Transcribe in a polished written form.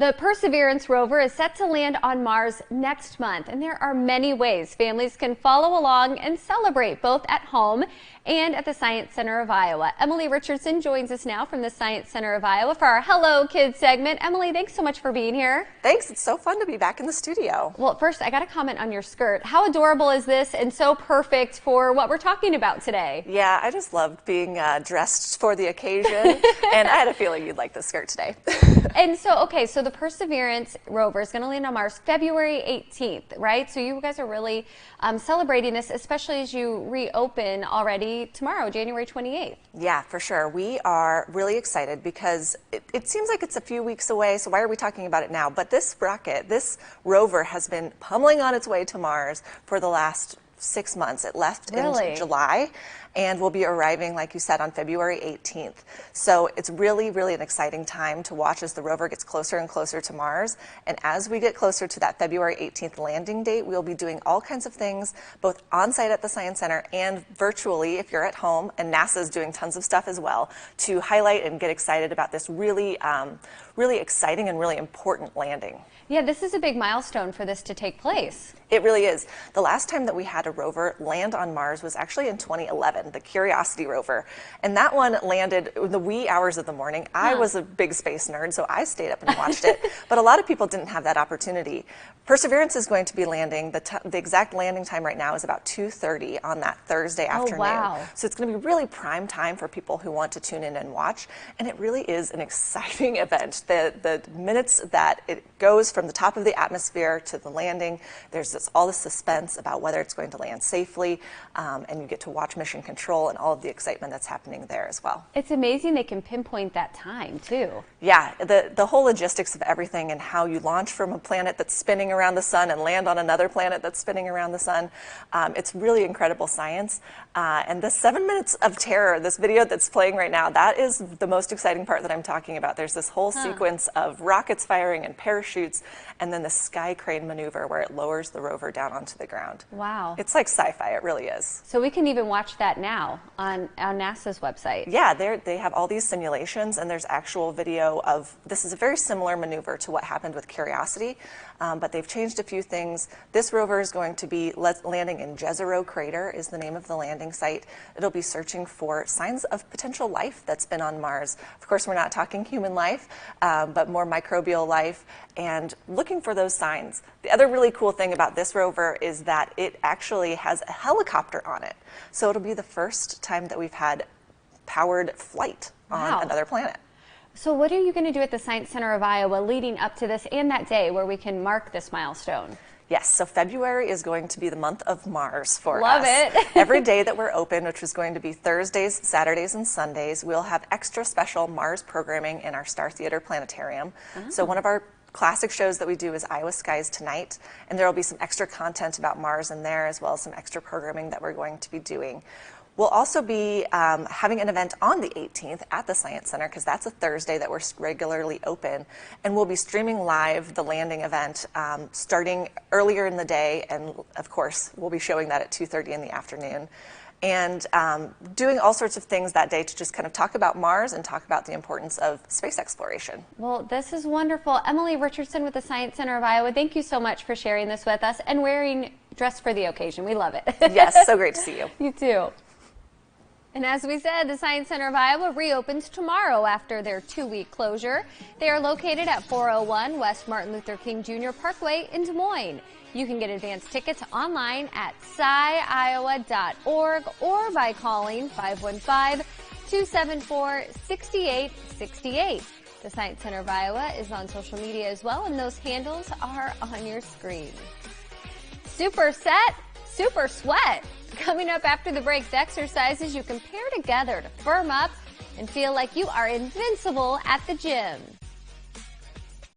The Perseverance rover is set to land on Mars next month, and there are many ways families can follow along and celebrate both at home and at the Science Center of Iowa. Emilee Richardson joins us now from the Science Center of Iowa for our Hello Kids segment. Emilee, thanks so much for being here. Thanks. It's so fun to be back in the studio. Well, first, I got to comment on your skirt. How adorable is this and so perfect for what we're talking about today? Yeah, I just loved being dressed for the occasion, and I had a feeling you'd like the skirt today. And so, okay, so the Perseverance rover is going to land on Mars February 18th, right? So you guys are really celebrating this, especially as you reopen already tomorrow, January 28th. Yeah, for sure. We are really excited because it seems like it's a few weeks away, so why are we talking about it now? But this rocket, this rover has been pummeling on its way to Mars for the last 6 months. It left in July and will be arriving, like you said, on February 18th. So it's really, really an exciting time to watch as the rover gets closer and closer to Mars. And as we get closer to that February 18th landing date, we'll be doing all kinds of things, both on-site at the Science Center and virtually if you're at home, and NASA's doing tons of stuff as well, to highlight and get excited about this really, really exciting and really important landing. Yeah, this is a big milestone for this to take place. It really is. The last time that we had a rover land on Mars was actually in 2011, the Curiosity rover. And that one landed in the wee hours of the morning. I was a big space nerd, so I stayed up and watched it. But a lot of people didn't have that opportunity. Perseverance is going to be landing. The exact landing time right now is about 2:30 on that Thursday afternoon. Wow. So it's going to be really prime time for people who want to tune in and watch. And it really is an exciting event. The minutes that it goes from the top of the atmosphere to the landing, there's all the suspense about whether it's going to land safely, and you get to watch mission control and all of the excitement that's happening there as well. It's amazing they can pinpoint that time too. Yeah, the whole logistics of everything and how you launch from a planet that's spinning around the sun and land on another planet that's spinning around the sun, it's really incredible science. And the 7 minutes of terror, this video that's playing right now, that is the most exciting part that I'm talking about. There's this whole sequence of rockets firing and parachutes, and then the sky crane maneuver where it lowers the rover down onto the ground. Wow. It's like sci-fi, it really is. So we can even watch that now on NASA's website. Yeah, they have all these simulations, and there's actual video of, this is a very similar maneuver to what happened with Curiosity, but they've changed a few things. This rover is going to be landing in Jezero Crater is the name of the landing site. It'll be searching for signs of potential life that's been on Mars. Of course, we're not talking human life, but more microbial life, and looking for those signs. The other really cool thing about this rover is that it actually has a helicopter on it. So it'll be the first time that we've had powered flight on another planet. So what are you going to do at the Science Center of Iowa leading up to this and that day where we can mark this milestone? Yes, so February is going to be the month of Mars for us. Love it. Every day that we're open, which is going to be Thursdays, Saturdays, and Sundays, we'll have extra special Mars programming in our Star Theater Planetarium. So one of our classic shows that we do is Iowa Skies Tonight, and there will be some extra content about Mars in there, as well as some extra programming that we're going to be doing. We'll also be having an event on the 18th at the Science Center, because that's a Thursday that we're regularly open, and we'll be streaming live the landing event starting earlier in the day, and of course we'll be showing that at 2:30 in the afternoon. And doing all sorts of things that day to just kind of talk about Mars and talk about the importance of space exploration. Well, this is wonderful. Emilee Richardson with the Science Center of Iowa, thank you so much for sharing this with us and wearing dress for the occasion. We love it. Yes, so great to see you. You too. And as we said, the Science Center of Iowa reopens tomorrow after their 2-week closure. They are located at 401 West Martin Luther King Jr. Parkway in Des Moines. You can get advance tickets online at sciiowa.org or by calling 515-274-6868. The Science Center of Iowa is on social media as well, and those handles are on your screen. Super set, super sweat. Coming up after the break's exercises you can pair together to firm up and feel like you are invincible at the gym.